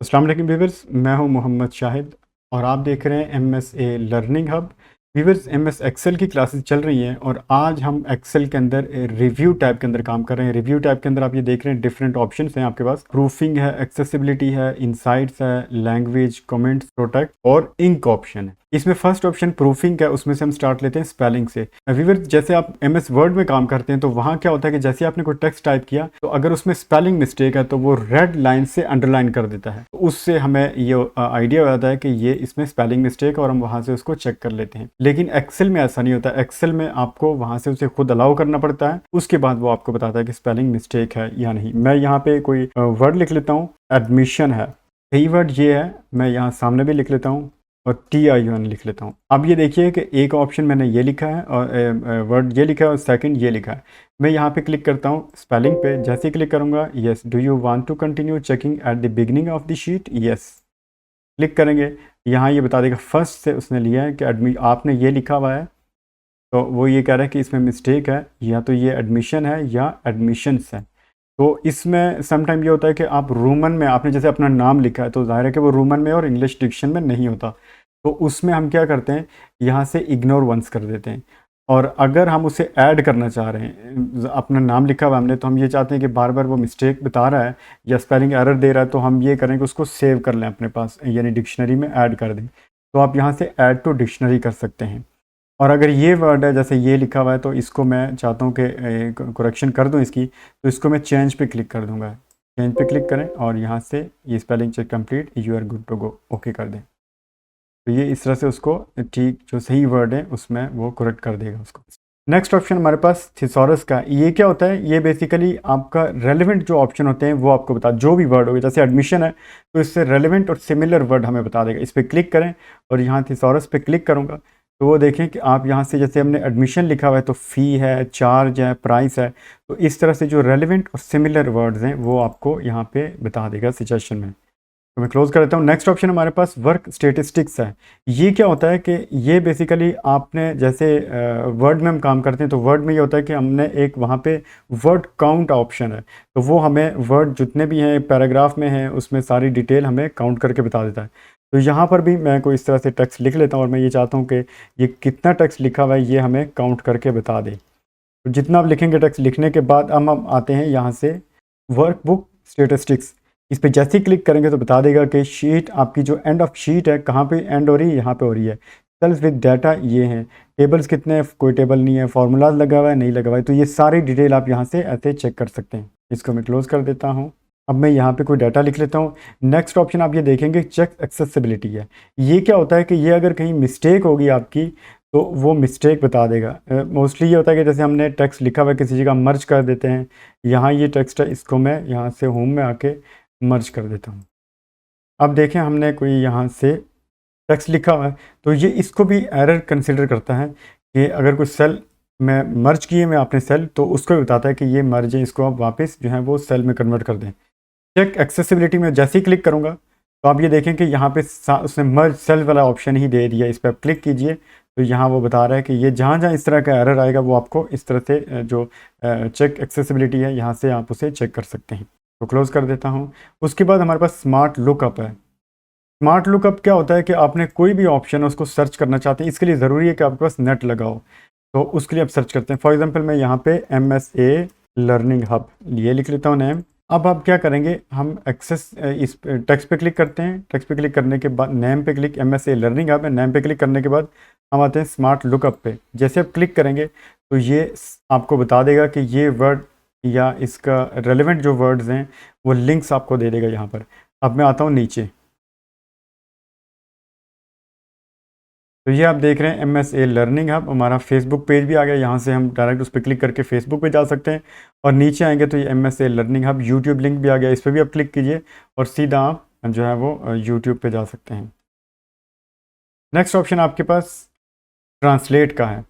अस्सलाम वालेकुम व्यूअर्स, मैं हूं मोहम्मद शाहिद और आप देख रहे हैं MSA learning hub. Viewers, MS Excel की क्लासेस चल रही हैं और आज हम एक्सेल के अंदर रिव्यू टैब के अंदर काम कर रहे हैं। रिव्यू टैब के अंदर आप ये देख रहे हैं डिफरेंट ऑप्शंस हैं आपके पास। प्रूफिंग है, एक्सेसिबिलिटी है, इनसाइट्स है, लैंग्वेज, कमेंट्स, प्रोटेक्ट और इंक ऑप्शन है। इसमें फर्स्ट ऑप्शन प्रूफिंग है, उसमें से हम स्टार्ट लेते हैं स्पेलिंग से। व्यूअर्स, जैसे आप MS वर्ड में काम करते हैं तो वहाँ क्या होता है कि जैसे आपने कोई टेक्स्ट टाइप किया तो अगर उसमें स्पेलिंग मिस्टेक है तो वो रेड लाइन से अंडरलाइन कर देता है। तो उससे हमें ये आइडिया हो जाता है कि ये इसमें स्पेलिंग मिस्टेक और हम वहाँ से उसको चेक कर लेते हैं। लेकिन एक्सेल में ऐसा नहीं होता। एक्सेल में आपको वहाँ से उसे खुद अलाउ करना पड़ता है, उसके बाद वो आपको बताता है कि स्पेलिंग मिस्टेक है या नहीं। मैं यहाँ पे कोई वर्ड लिख लेता हूँ, एडमिशन है, यही वर्ड ये है। मैं यहाँ सामने भी लिख लेता हूँ और TION लिख लेता हूँ। अब ये देखिए कि एक ऑप्शन मैंने ये लिखा है और वर्ड ये लिखा है और सेकंड ये लिखा है। मैं यहाँ पे क्लिक करता हूँ स्पेलिंग पे। जैसे ही क्लिक करूँगा, yes, do you want to continue checking at the beginning of the sheet, yes click करेंगे। यहाँ ये बता देगा फर्स्ट से उसने लिया है कि आपने ये लिखा हुआ है, तो वो ये कह रहा है कि इसमें मिस्टेक है, या तो ये एडमिशन है या एडमिशन्स है। तो इसमें समटाइम ये होता है कि आप रोमन में आपने जैसे अपना नाम लिखा है तो जाहिर है कि वो रोमन में और इंग्लिश डिक्शन में नहीं होता। तो उसमें हम क्या करते हैं, यहाँ से इग्नोर वंस कर देते हैं। और अगर हम उसे ऐड करना चाह रहे हैं, अपना नाम लिखा हुआ हमने, तो हम ये चाहते हैं कि बार बार वो मिस्टेक बता रहा है या स्पेलिंग एरर दे रहा है, तो हम ये करें कि उसको सेव कर लें अपने पास, यानी डिक्शनरी में ऐड कर दें। तो आप यहाँ से ऐड टू डिक्शनरी कर सकते हैं। और अगर ये वर्ड है जैसे ये लिखा हुआ है तो इसको मैं चाहता हूँ कि करेक्शन कर दूँ इसकी, तो इसको मैं चेंज पे क्लिक कर दूँगा। चेंज पे क्लिक करें और यहाँ से ये spelling check complete, you are good to go, okay कर दें। तो ये इस तरह से उसको ठीक जो सही वर्ड है उसमें वो करेक्ट कर देगा उसको। नेक्स्ट ऑप्शन हमारे पास थिसॉरस का। ये क्या होता है, ये बेसिकली आपका रेलिवेंट जो ऑप्शन होते हैं वो आपको बता, जो भी वर्ड होगा जैसे एडमिशन है तो इससे रेलिवेंट और सिमिलर वर्ड हमें बता देगा। इस पर क्लिक करें और यहाँ थिसॉरस पे क्लिक करूँगा तो वो देखें कि आप यहाँ से जैसे हमने एडमिशन लिखा हुआ है तो फ़ी है, चार्ज है, प्राइस है, तो इस तरह से जो रेलिवेंट और सिमिलर वर्ड्स हैं वो आपको यहाँ पे बता देगा सजेशन में। तो मैं क्लोज कर देता हूँ। नेक्स्ट ऑप्शन हमारे पास वर्क स्टेटिस्टिक्स है। ये क्या होता है कि ये बेसिकली आपने जैसे वर्ड में हम काम करते हैं तो वर्ड में ये होता है कि हमने एक वहाँ पे वर्ड काउंट ऑप्शन है, तो वो हमें वर्ड जितने भी हैं पैराग्राफ में हैं उसमें सारी डिटेल हमें काउंट करके बता देता है। तो यहाँ पर भी मैं कोई इस तरह से टेक्स्ट लिख लेता हूँ और मैं ये चाहता हूँ कि ये कितना टेक्स्ट लिखा हुआ है ये हमें काउंट करके बता दे। तो जितना आप लिखेंगे टेक्स्ट लिखने के बाद हम आते हैं यहाँ से वर्कबुक स्टेटिस्टिक्स। इस पे जैसे ही क्लिक करेंगे तो बता देगा कि शीट आपकी जो एंड ऑफ शीट है कहाँ पे एंड हो रही है, यहाँ पे हो रही है। सेल्स विद डाटा ये हैं, टेबल्स कितने हैं, कोई टेबल नहीं है, फार्मूलाज लगा हुआ है, नहीं लगा हुआ है। तो ये सारी डिटेल आप यहाँ से ऐसे चेक कर सकते हैं। इसको मैं क्लोज कर देता हूँ। अब मैं यहाँ पे कोई डाटा लिख लेता हूँ। नेक्स्ट ऑप्शन आप ये देखेंगे चेक एक्सेसिबिलिटी है। ये क्या होता है कि ये अगर कहीं मिस्टेक होगी आपकी तो वो मिस्टेक बता देगा। मोस्टली ये होता है कि जैसे हमने टेक्स्ट लिखा हुआ है किसी जगह मर्ज कर देते हैं, यहाँ ये टेक्स्ट है, इसको मैं यहाँ से होम में आके मर्ज कर देता हूँ। अब देखें हमने कोई यहाँ से टेक्स्ट लिखा हुआ है तो ये इसको भी एरर कंसिडर करता है कि अगर कोई सेल में मर्ज किए में आपने सेल, तो उसको भी बताता है कि ये मर्ज है, इसको आप वापस जो है वो सेल में कन्वर्ट कर दें। चेक एक्सेसिबिलिटी में जैसे ही क्लिक करूँगा तो आप ये देखें कि यहाँ पे उसने मर्ज सेल वाला ऑप्शन ही दे दिया। इस पर आप क्लिक कीजिए तो यहाँ वो बता रहा है कि ये जहाँ जहाँ इस तरह का एरर आएगा वो आपको इस तरह से जो चेक एक्सेसिबिलिटी है यहाँ से आप उसे चेक कर सकते हैं। तो क्लोज़ कर देता हूँ। उसके बाद हमारे पास स्मार्ट लुकअप है। स्मार्ट लुकअप क्या होता है कि आपने कोई भी ऑप्शन है उसको सर्च करना चाहते हैं, इसके लिए ज़रूरी है कि आपके पास नेट लगा हो, तो उसके लिए आप सर्च करते हैं। फॉर एग्जांपल मैं यहाँ पे MSA लर्निंग हब ये लिख लेता हूँ नेम। अब आप क्या करेंगे, हम एक्सेस इस टेक्स्ट पे क्लिक करते हैं। टेक्स्ट पे क्लिक करने के बाद नेम पे क्लिक, MSA लर्निंग हब है, नेम पे क्लिक करने के बाद हम आते हैं स्मार्ट लुकअप पे। जैसे आप क्लिक करेंगे तो ये आपको बता देगा कि ये वर्ड या इसका रेलिवेंट जो वर्ड्स हैं वो लिंक्स आपको दे देगा यहाँ पर। अब मैं आता हूँ नीचे, तो ये आप देख रहे हैं MSA लर्निंग हब। हमारा फेसबुक पेज भी आ गया, यहाँ से हम डायरेक्ट उस पर क्लिक करके फेसबुक पे जा सकते हैं। और नीचे आएंगे तो ये MSA learning hub YouTube link भी आ गया, इस पर भी आप क्लिक कीजिए और सीधा आप जो है वो यूट्यूब पे जा सकते हैं। नेक्स्ट ऑप्शन आपके पास ट्रांसलेट का है।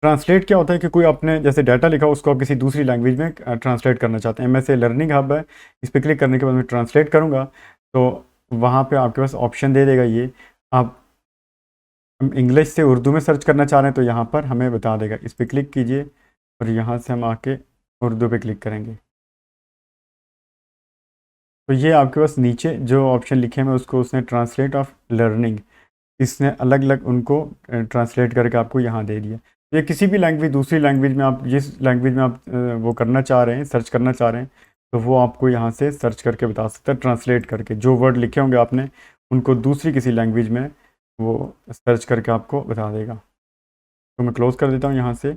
ट्रांसलेट क्या होता है कि कोई आपने जैसे डाटा लिखा उसको आप किसी दूसरी लैंग्वेज में ट्रांसलेट करना चाहते हैं। MSA लर्निंग हब है, इस पर क्लिक करने के बाद मैं ट्रांसलेट करूँगा तो वहाँ पर आपके पास ऑप्शन दे देगा ये। आप हम इंग्लिश से उर्दू में सर्च करना चाह रहे हैं तो यहाँ पर हमें बता देगा। इस पर क्लिक कीजिए और यहाँ से हम आके उर्दू पे क्लिक करेंगे। तो ये आपके पास नीचे जो ऑप्शन लिखे हैं मैं उसको उसने ट्रांसलेट ऑफ लर्निंग, इसने अलग अलग उनको ट्रांसलेट करके आपको यहाँ दे दिया। ये किसी भी लैंग्वेज, दूसरी लैंग्वेज में आप जिस लैंग्वेज में आप वो करना चाह रहे हैं, सर्च करना चाह रहे हैं, तो वो आपको यहाँ से सर्च करके बता सकता है, ट्रांसलेट करके जो वर्ड लिखे होंगे आपने उनको दूसरी किसी लैंग्वेज में वो सर्च करके आपको बता देगा। तो मैं क्लोज़ कर देता हूँ यहाँ से।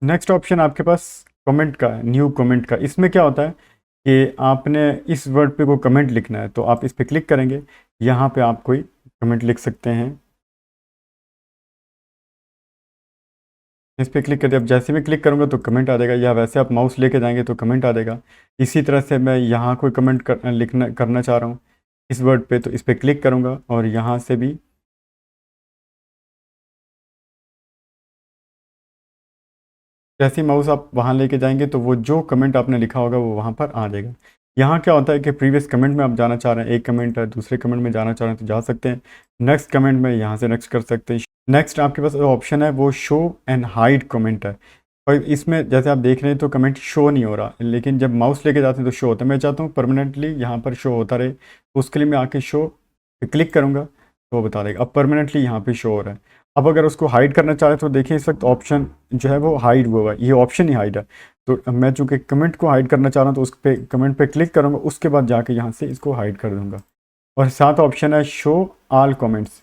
नेक्स्ट ऑप्शन आपके पास कमेंट का है, न्यू कमेंट का। इसमें क्या होता है कि आपने इस वर्ड पे कोई कमेंट लिखना है तो आप इस पर क्लिक करेंगे, यहाँ पे आप कोई कमेंट लिख सकते हैं। इस पर क्लिक करके अब जैसे मैं क्लिक करूँगा तो कमेंट आ जाएगा, या वैसे आप माउस लेके जाएंगे तो कमेंट आ जाएगा। इसी तरह से मैं यहाँ कोई कमेंट लिखना करना चाह रहा हूँ इस वर्ड पे, तो इस पर क्लिक करूँगा और यहाँ से भी जैसे ही माउस आप वहाँ लेके जाएंगे तो वो जो कमेंट आपने लिखा होगा वो वहाँ पर आ जाएगा। यहाँ क्या होता है कि प्रीवियस कमेंट में आप जाना चाह रहे हैं, एक कमेंट है, दूसरे कमेंट में जाना चाह रहे हैं तो जा सकते हैं, नेक्स्ट कमेंट में यहाँ से नेक्स्ट कर सकते हैं। नेक्स्ट आपके पास ऑप्शन है वो शो एंड हाइड कमेंट है, और इसमें जैसे आप देख रहे हैं तो कमेंट शो नहीं हो रहा, लेकिन जब माउस लेके जाते हैं तो शो होता है। मैं चाहता हूँ परमानेंटली यहाँ पर शो होता रहे, उसके लिए मैं आके शो पे क्लिक करूँगा तो वो बता देगा अब परमानेंटली यहाँ पे शो हो रहा है। अब अगर उसको हाइड करना चाह रहे तो देखिए इस वक्त ऑप्शन जो है वो हाइड हुआ है, ये ऑप्शन ही हाइड है। तो मैं चूँकि कमेंट को हाइड करना चाह रहा हूँ तो उस पर कमेंट पे क्लिक करूँगा, उसके बाद जाके यहाँ से इसको हाइड कर दूँगा। और साथ ऑप्शन है शो ऑल कमेंट्स,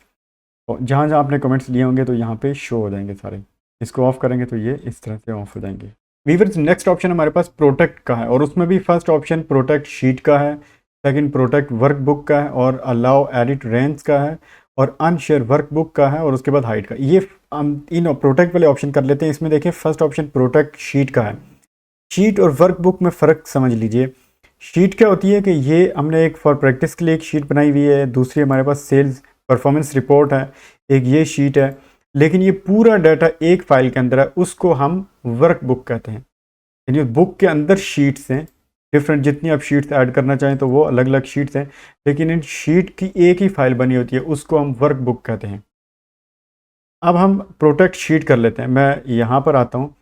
जहाँ जहाँ आपने कमेंट्स लिए होंगे तो यहाँ पे शो हो जाएंगे सारे। इसको ऑफ करेंगे तो ये इस तरह से ऑफ हो जाएंगे। वीवर्स नेक्स्ट ऑप्शन हमारे पास प्रोटेक्ट का है, और उसमें भी फर्स्ट ऑप्शन प्रोटेक्ट शीट का है, सेकंड प्रोटेक्ट वर्कबुक का है, और अलाउ एडिट रेंज का है, और अनशेयर वर्कबुक का है, और उसके बाद हाइड का। ये हम इन प्रोटेक्ट वाले ऑप्शन कर लेते हैं। इसमें देखिए फर्स्ट ऑप्शन प्रोटेक्ट शीट का है। शीट और वर्कबुक में फ़र्क समझ लीजिए। शीट क्या होती है कि ये हमने एक फॉर प्रैक्टिस के लिए एक शीट बनाई हुई है, दूसरी हमारे पास सेल्स परफॉर्मेंस रिपोर्ट है, एक ये शीट है, लेकिन ये पूरा डाटा एक फाइल के अंदर है, उसको हम वर्कबुक कहते हैं। यानी बुक के अंदर शीट्स हैं डिफरेंट, जितनी आप शीट्स ऐड करना चाहें तो वो अलग अलग शीट्स हैं, लेकिन इन शीट की एक ही फाइल बनी होती है, उसको हम वर्कबुक कहते हैं। अब हम प्रोटेक्ट शीट कर लेते हैं। मैं यहाँ पर आता हूँ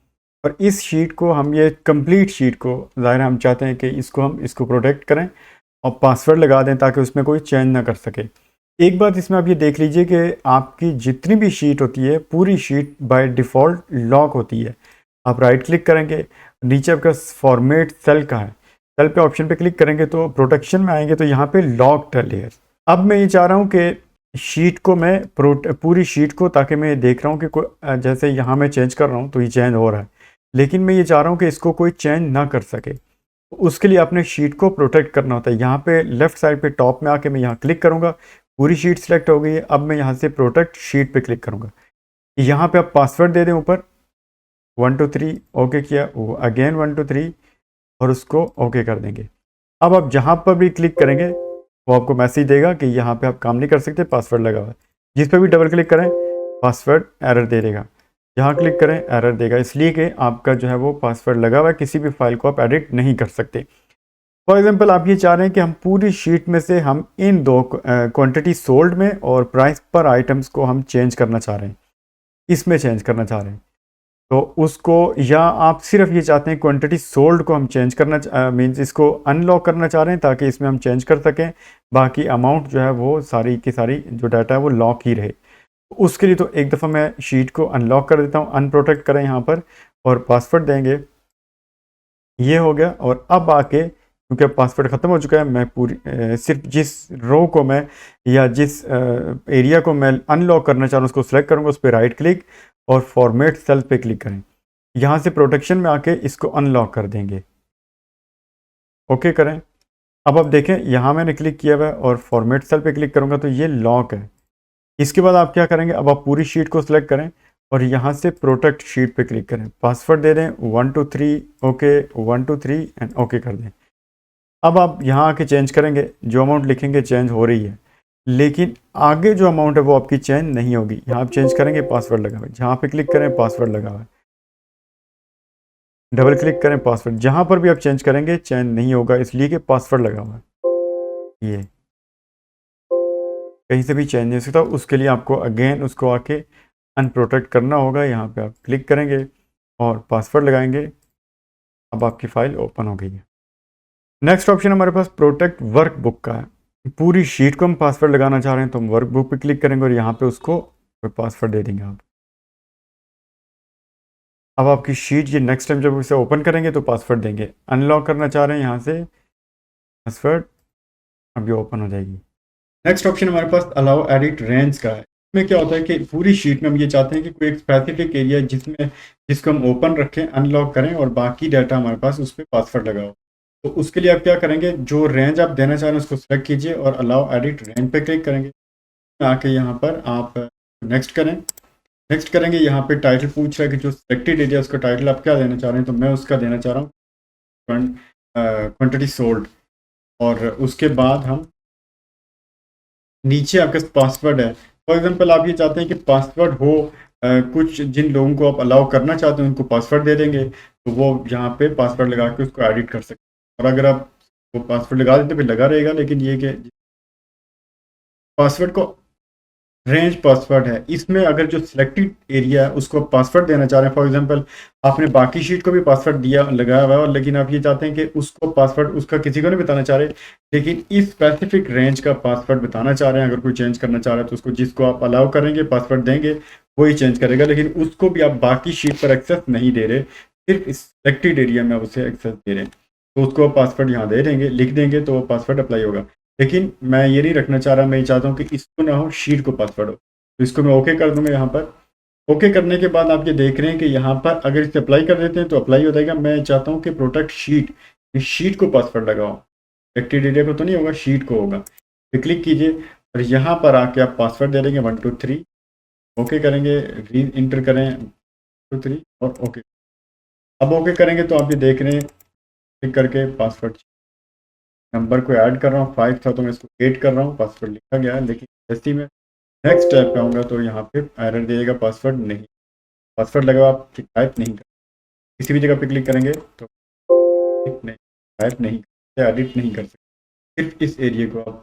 और इस शीट को हम, ये कंप्लीट शीट को ज़ाहिर हम चाहते हैं कि इसको हम इसको प्रोटेक्ट करें और पासवर्ड लगा दें ताकि उसमें कोई चेंज ना कर सके। एक बात इसमें आप ये देख लीजिए कि आपकी जितनी भी शीट होती है पूरी शीट बाय डिफ़ॉल्ट लॉक होती है। आप राइट क्लिक करेंगे, नीचे आपका फॉर्मेट सेल का है, सेल पे ऑप्शन पे क्लिक करेंगे तो प्रोटेक्शन में आएंगे तो यहाँ पे लॉक्ड है लेयर। अब मैं ये चाह रहा हूँ कि शीट को मैं पूरी शीट को, ताकि मैं देख रहा हूँ कि कोई जैसे यहाँ मैं चेंज कर रहा हूँ तो ये चेंज हो रहा है, लेकिन मैं ये चाह रहा हूँ कि इसको कोई चेंज ना कर सके। उसके लिए अपने शीट को प्रोटेक्ट करना होता है। यहाँ पे लेफ्ट साइड पे टॉप में आके मैं यहाँ क्लिक करूँगा, पूरी शीट सेलेक्ट हो गई है। अब मैं यहाँ से प्रोटेक्ट शीट पे क्लिक करूँगा। यहाँ पे आप पासवर्ड दे दें ऊपर 1 2 3 ओके किया, वो अगेन 1 2 3 और उसको ओके कर देंगे। अब आप जहाँ पर भी क्लिक करेंगे वो आपको मैसेज देगा कि यहाँ पे आप काम नहीं कर सकते, पासवर्ड लगा हुआ है। जिस पर भी डबल क्लिक करें पासवर्ड एरर दे देगा, जहाँ क्लिक करें एरर देगा, इसलिए कि आपका जो है वो पासवर्ड लगा हुआ है, किसी भी फाइल को आप एडिट नहीं कर सकते। फॉर एग्जांपल आप ये चाह रहे हैं कि हम पूरी शीट में से हम इन दो क्वांटिटी सोल्ड में और प्राइस पर आइटम्स को हम चेंज करना चाह रहे हैं, इसमें चेंज करना चाह रहे हैं तो उसको, या आप सिर्फ ये चाहते हैं क्वांटिटी सोल्ड को हम चेंज करना मीन्स इसको अनलॉक करना चाह रहे हैं ताकि इसमें हम चेंज कर सकें, बाकी अमाउंट जो है वो सारी की सारी जो डाटा है वो लॉक ही रहे। उसके लिए तो एक दफ़ा मैं शीट को अनलॉक कर देता हूँ, अनप्रोटेक्ट करें यहाँ पर और पासवर्ड देंगे, ये हो गया। और अब आके क्योंकि अब पासवर्ड ख़त्म हो चुका है, मैं पूरी सिर्फ जिस रो को मैं या जिस एरिया को मैं अनलॉक करना चाह रहा हूँ उसको सिलेक्ट करूँगा, उस पर राइट क्लिक और फॉर्मेट सेल पे क्लिक करें, यहाँ से प्रोटेक्शन में आके इसको अनलॉक कर देंगे, ओके करें। अब आप देखें यहाँ मैंने क्लिक किया हुआ है और फॉर्मेट सेल पे क्लिक करूँगा तो ये लॉक है। इसके बाद आप क्या करेंगे, अब आप पूरी शीट को सिलेक्ट करें और यहाँ से प्रोटेक्ट शीट पे क्लिक करें, पासवर्ड दे दें 1 2 3 ओके 1 2 3 एंड ओके कर दें। अब आप यहाँ आके चेंज करेंगे, जो अमाउंट लिखेंगे चेंज हो रही है, लेकिन आगे जो अमाउंट है वो आपकी चेंज नहीं होगी। यहाँ आप चेंज करेंगे पासवर्ड लगा हुआ है, जहाँ पे क्लिक करें पासवर्ड लगा हुआ है, डबल क्लिक करें पासवर्ड, जहाँ पर भी आप चेंज करेंगे चेंज नहीं होगा, इसलिए कि पासवर्ड लगा हुआ है, ये कहीं से भी चेंज नहीं हो सकता। उसके लिए आपको अगेन उसको आके अनप्रोटेक्ट करना होगा, यहाँ पे आप क्लिक करेंगे और पासवर्ड लगाएंगे। अब आपकी फ़ाइल ओपन हो गई है। नेक्स्ट ऑप्शन हमारे पास प्रोटेक्ट वर्कबुक का है। पूरी शीट को हम पासवर्ड लगाना चाह रहे हैं तो हम वर्कबुक पे क्लिक करेंगे और यहाँ पे उसको पासवर्ड दे देंगे आप। अब आपकी शीट ये नेक्स्ट टाइम जब इसे ओपन करेंगे तो पासवर्ड देंगे। अनलॉक करना चाह रहे हैं यहाँ से पासवर्ड, अब ये ओपन हो जाएगी। नेक्स्ट ऑप्शन हमारे पास अलाउ एडिट रेंज का है। इसमें क्या होता है कि पूरी शीट में हम ये चाहते हैं कि कोई एक स्पेसिफिक एरिया जिसको हम ओपन रखें, अनलॉक करें और बाकी डाटा हमारे पास उस पर पासवर्ड लगाओ। तो उसके लिए आप क्या करेंगे, जो रेंज आप देना चाह रहे हैं उसको सेलेक्ट कीजिए और अलाउ एडिट रेंज पे क्लिक करेंगे। आके यहाँ पर आप नेक्स्ट करें। नेक्स्ट करेंगे, यहाँ पे टाइटल पूछ रहा है कि जो सिलेक्टेड एरिया उसका टाइटल आप क्या देना चाह रहे हैं, तो मैं उसका देना चाह रहा हूँ क्वान्टिटी सोल्ड। और उसके बाद हम नीचे आपके पासवर्ड है। फॉर एग्जांपल आप ये चाहते हैं कि पासवर्ड हो, कुछ जिन लोगों को आप अलाउ करना चाहते हैं उनको पासवर्ड दे देंगे तो वो यहाँ पे पासवर्ड लगा के उसको एडिट कर सकते हैं। और अगर आप वो पासवर्ड लगा देते फिर लगा रहेगा, लेकिन ये कि पासवर्ड को रेंज पासवर्ड है, इसमें अगर जो सिलेक्टेड एरिया है उसको पासवर्ड देना चाह रहे हैं, फॉर एग्जांपल आपने बाकी शीट को भी पासवर्ड दिया लगाया हुआ है और लेकिन आप ये चाहते हैं कि उसको पासवर्ड उसका किसी को नहीं बताना चाह रहे, लेकिन इस स्पेसिफिक रेंज का पासवर्ड बताना चाह रहे हैं। अगर कोई चेंज करना चाह रहा है तो उसको जिसको आप अलाउ करेंगे पासवर्ड देंगे वही चेंज करेगा, लेकिन उसको भी आप बाकी शीट पर एक्सेस नहीं दे रहे, सिर्फ इस सिलेक्टेड एरिया में आप उसे एक्सेस दे रहे हैं। तो उसको पासवर्ड यहाँ दे देंगे, लिख देंगे तो वो पासवर्ड अप्लाई होगा। लेकिन मैं ये नहीं रखना चाह रहा, मैं ये चाहता हूँ कि इसको ना हो, शीट को पासवर्ड हो। तो इसको मैं ओके कर दूंगा। यहाँ पर ओके करने के बाद आप ये देख रहे हैं कि यहाँ पर अगर इसे अप्लाई कर देते हैं तो अप्लाई हो जाएगा। मैं चाहता हूँ कि प्रोटेक्ट शीट, इस शीट को पासवर्ड लगाओ, एक्टिव एरिया को तो नहीं होगा, शीट को होगा। तो क्लिक कीजिए और यहाँ पर आके आप पासवर्ड दे देंगे 1 2 3, ओके करेंगे, री इंटर करें 2 3 और ओके। अब ओके करेंगे तो आप ये देख रहे हैं क्लिक करके पासवर्ड नंबर को ऐड कर रहा हूँ, 5 था तो मैं इसको 8 कर रहा हूँ, पासवर्ड लिखा गया है। लेकिन जैसे ही मैं नेक्स्ट स्टेप पे आऊँगा तो यहाँ पे एरर देगा, पासवर्ड नहीं, पासवर्ड लगा आप टाइप नहीं कर, किसी भी जगह पे क्लिक करेंगे तो नहीं, टाइप नहीं, एडिट नहीं कर सकते, सिर्फ इस एरिया को आप।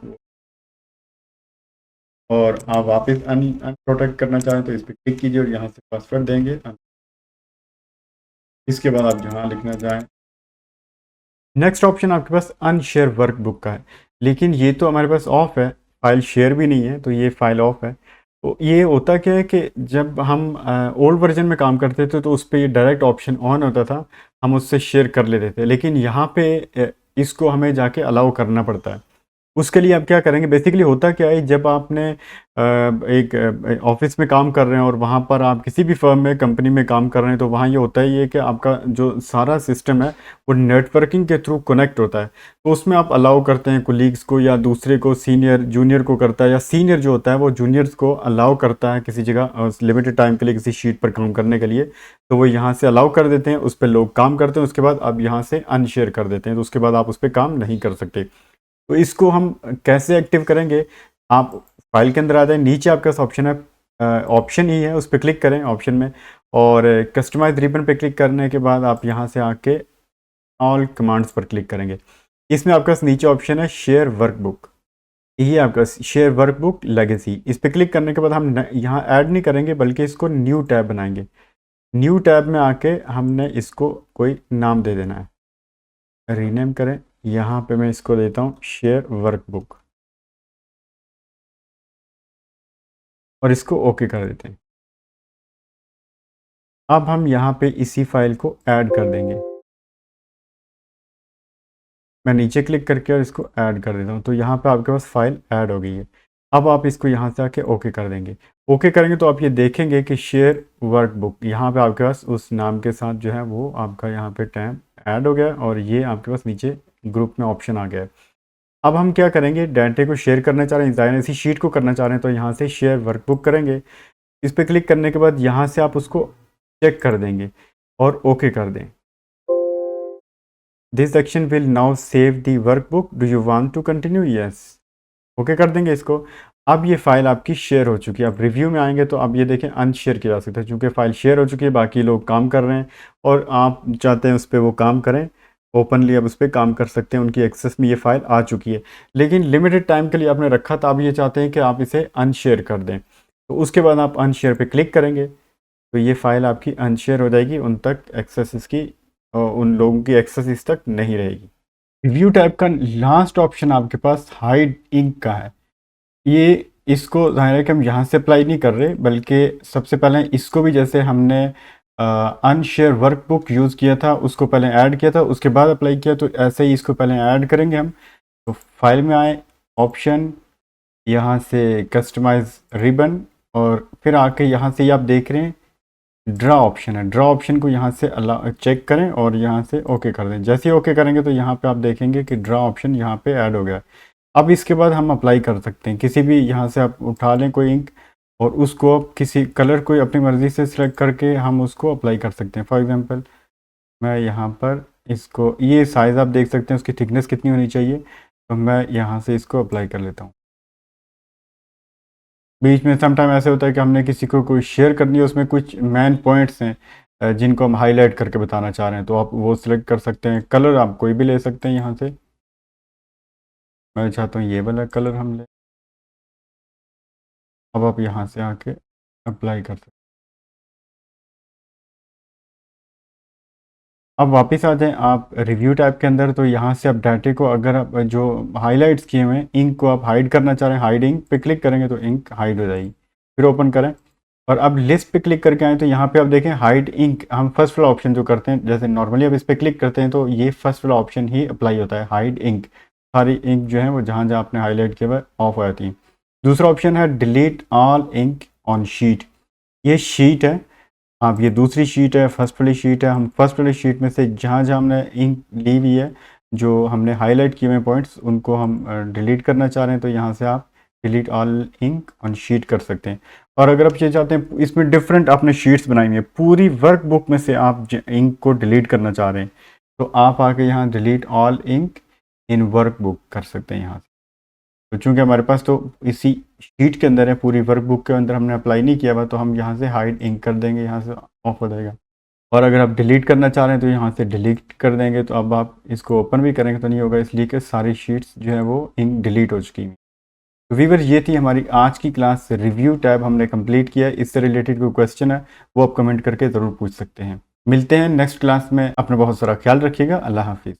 और आप वापस अनप्रोटेक्ट करना चाहें तो इस पर क्लिक कीजिए और यहाँ से पासवर्ड देंगे। इसके बाद आप जहाँ लिखना चाहें। नेक्स्ट ऑप्शन आपके पास अनशेयर वर्कबुक का है, लेकिन ये तो हमारे पास ऑफ है, फाइल शेयर भी नहीं है तो ये फाइल ऑफ है। तो ये होता क्या है कि जब हम ओल्ड वर्जन में काम करते थे तो उस पर ये डायरेक्ट ऑप्शन ऑन होता था, हम उससे शेयर कर लेते थे, लेकिन यहाँ पे इसको हमें जाके अलाउ करना पड़ता है। उसके लिए आप क्या करेंगे, बेसिकली होता क्या है, जब आपने एक ऑफिस में काम कर रहे हैं और वहाँ पर आप किसी भी फर्म में कंपनी में काम कर रहे हैं तो वहाँ ये होता ही है कि आपका जो सारा सिस्टम है वो नेटवर्किंग के थ्रू कनेक्ट होता है। तो उसमें आप अलाउ करते हैं कोलीग्स को या दूसरे को, सीनियर जूनियर को करता है, या सीनियर जो होता है वो जूनियर्स को अलाउ करता है किसी जगह लिमिटेड टाइम के लिए किसी शीट पर काम करने के लिए, तो वो यहाँ से अलाउ कर देते हैं, उस पर लोग काम करते हैं, उसके बाद आप यहाँ से अनशेयर कर देते हैं, तो उसके बाद आप उस पर काम नहीं कर सकते। तो इसको हम कैसे एक्टिव करेंगे, आप फाइल के अंदर आ जाए, नीचे आपके पास ऑप्शन है, ऑप्शन ही है, उस पर क्लिक करें ऑप्शन में, और कस्टमाइज रिबन पे क्लिक करने के बाद आप यहाँ से आके ऑल कमांड्स पर क्लिक करेंगे। इसमें आपके पास नीचे ऑप्शन है शेयर वर्कबुक, यही आपका शेयर वर्कबुक लेगेसी। इस पर क्लिक करने के बाद हम यहाँ ऐड नहीं करेंगे बल्कि इसको न्यू टैब बनाएंगे। न्यू टैब में आके हमने इसको कोई नाम दे देना है, रीनेम करें, यहाँ पे मैं इसको देता हूँ शेयर वर्कबुक और इसको ओके कर देते हैं। अब हम यहाँ पे इसी फाइल को ऐड कर देंगे, मैं नीचे क्लिक करके और इसको ऐड कर देता हूँ, तो यहाँ पे आपके पास फाइल ऐड हो गई है। अब आप इसको यहाँ से आके ओके कर देंगे। ओके करेंगे तो आप ये देखेंगे कि शेयर वर्कबुक यहाँ पे आपके पास उस नाम के साथ जो है वो आपका यहाँ पे टैब ऐड हो गया और ये आपके पास नीचे ग्रुप में ऑप्शन आ गया है। अब हम क्या करेंगे, डाटे को शेयर करना चाह रहे हैं, डिज़ाइन इसी शीट को करना चाह रहे हैं, तो यहाँ से शेयर वर्कबुक करेंगे। इस पर क्लिक करने के बाद यहाँ से आप उसको चेक कर देंगे और ओके कर दें। This action will now save the workbook, do you want to continue, yes, okay कर देंगे इसको। अब ये फाइल आपकी शेयर हो चुकी है। आप रिव्यू में आएंगे तो आप ये देखें अनशेयर किया जा सकता है, क्योंकि फाइल शेयर हो चुकी है, बाकी लोग काम कर रहे हैं और आप चाहते हैं उस पर वो काम करें, ओपनली अब उस पर काम कर सकते हैं, उनकी एक्सेस में ये फाइल आ चुकी है। लेकिन लिमिटेड टाइम के लिए आपने रखा था, आप ये चाहते हैं कि आप इसे अनशेयर कर दें, तो उसके बाद आप अनशेयर पे क्लिक करेंगे तो ये फाइल आपकी अनशेयर हो जाएगी, उन तक एक्सेस इसकी, उन लोगों की एक्सेस इस तक नहीं रहेगी। रिव्यू टाइप का लास्ट ऑप्शन आपके पास हाइड इंक का है। ये इसको ज़ाहिर है कि हम यहाँ से अप्लाई नहीं कर रहे, बल्कि सबसे पहले इसको भी जैसे हमने अनशेयर वर्कबुक यूज़ किया था उसको पहले ऐड किया था, उसके बाद अप्लाई किया, तो ऐसे ही इसको पहले ऐड करेंगे हम। तो फाइल में आए, ऑप्शन, यहाँ से कस्टमाइज रिबन, और फिर आके यहाँ से ये आप देख रहे हैं ड्रा ऑप्शन है। ड्रा ऑप्शन को यहाँ से अला चेक करें और यहाँ से ओके कर दें। जैसे ही ओके करेंगे तो यहाँ पे आप देखेंगे कि ड्रा ऑप्शन यहाँ पे ऐड हो गया। अब इसके बाद हम अप्लाई कर सकते हैं, किसी भी यहाँ से आप उठा लें कोई इंक और उसको आप किसी कलर कोई अपनी मर्ज़ी से सिलेक्ट करके हम उसको अप्लाई कर सकते हैं। फॉर एग्ज़ाम्पल मैं यहाँ पर इसको, ये साइज़ आप देख सकते हैं उसकी थिकनेस कितनी होनी चाहिए, तो मैं यहाँ से इसको अप्लाई कर लेता हूँ। बीच में समटाइम ऐसे होता है कि हमने किसी को कोई शेयर करनी है, उसमें कुछ मेन पॉइंट्स हैं जिनको हम हाईलाइट करके बताना चाह रहे हैं, तो आप वो सिलेक्ट कर सकते हैं। कलर आप कोई भी ले सकते हैं यहाँ से, मैं चाहता हूँ ये वाला कलर हम ले। अब आप यहाँ से आके अप्लाई कर सकते हैं। अब वापस आ जाएं आप रिव्यू टैब के अंदर, तो यहाँ से आप डाटे को, अगर आप जो हाईलाइट्स किए हुए हैं इंक को आप हाइड करना चाह रहे हैं, हाइड इंक पे क्लिक करेंगे तो इंक हाइड हो जाएगी। फिर ओपन करें और अब लिस्ट पे क्लिक करके आए तो यहाँ पे आप देखें हाइड इंक, हम फर्स्ट वाला ऑप्शन जो करते हैं, जैसे नॉर्मली आप इस पर क्लिक करते हैं तो ये फर्स्ट वाला ऑप्शन ही अप्लाई होता है, हाइड इंक। सारी इंक जो है वो जहाँ जहाँ आपने हाईलाइट किया हुआ ऑफ हो जाती है। दूसरा ऑप्शन है delete all ink on sheet. ये शीट है, अब ये दूसरी शीट है, फर्स्ट वाली शीट है। हम फर्स्ट वाली शीट में से जहाँ जहाँ हमने इंक ली हुई है, जो हमने हाईलाइट किए हुए पॉइंट्स, उनको हम डिलीट करना चाह रहे हैं, तो यहाँ से आप delete all ink on sheet कर सकते हैं। और अगर आप ये चाहते हैं इसमें डिफरेंट आपने शीट्स बनाई हुई है, पूरी वर्कबुक में से आप इंक को डिलीट करना चाह रहे हैं, तो आप आके यहाँ डिलीट ऑल इंक इन वर्कबुक कर सकते हैं यहाँ से। तो चूँकि हमारे पास तो इसी शीट के अंदर है, पूरी वर्कबुक के अंदर हमने अप्लाई नहीं किया हुआ, तो हम यहाँ से हाइड इंक कर देंगे, यहाँ से ऑफ हो जाएगा। और अगर आप डिलीट करना चाह रहे हैं तो यहाँ से डिलीट कर देंगे। तो अब आप इसको ओपन भी करेंगे तो नहीं होगा, इसलिए कि सारी शीट्स जो है वो इंक डिलीट हो चुकी हैं। तो वीवर ये थी हमारी आज की क्लास, रिव्यू टैब हमने कंप्लीट किया। इससे रिलेटेड कोई क्वेश्चन है वो आप कमेंट करके ज़रूर पूछ सकते हैं। मिलते हैं नेक्स्ट क्लास में, अपना बहुत सारा ख्याल रखिएगा। अल्लाह हाफिज़।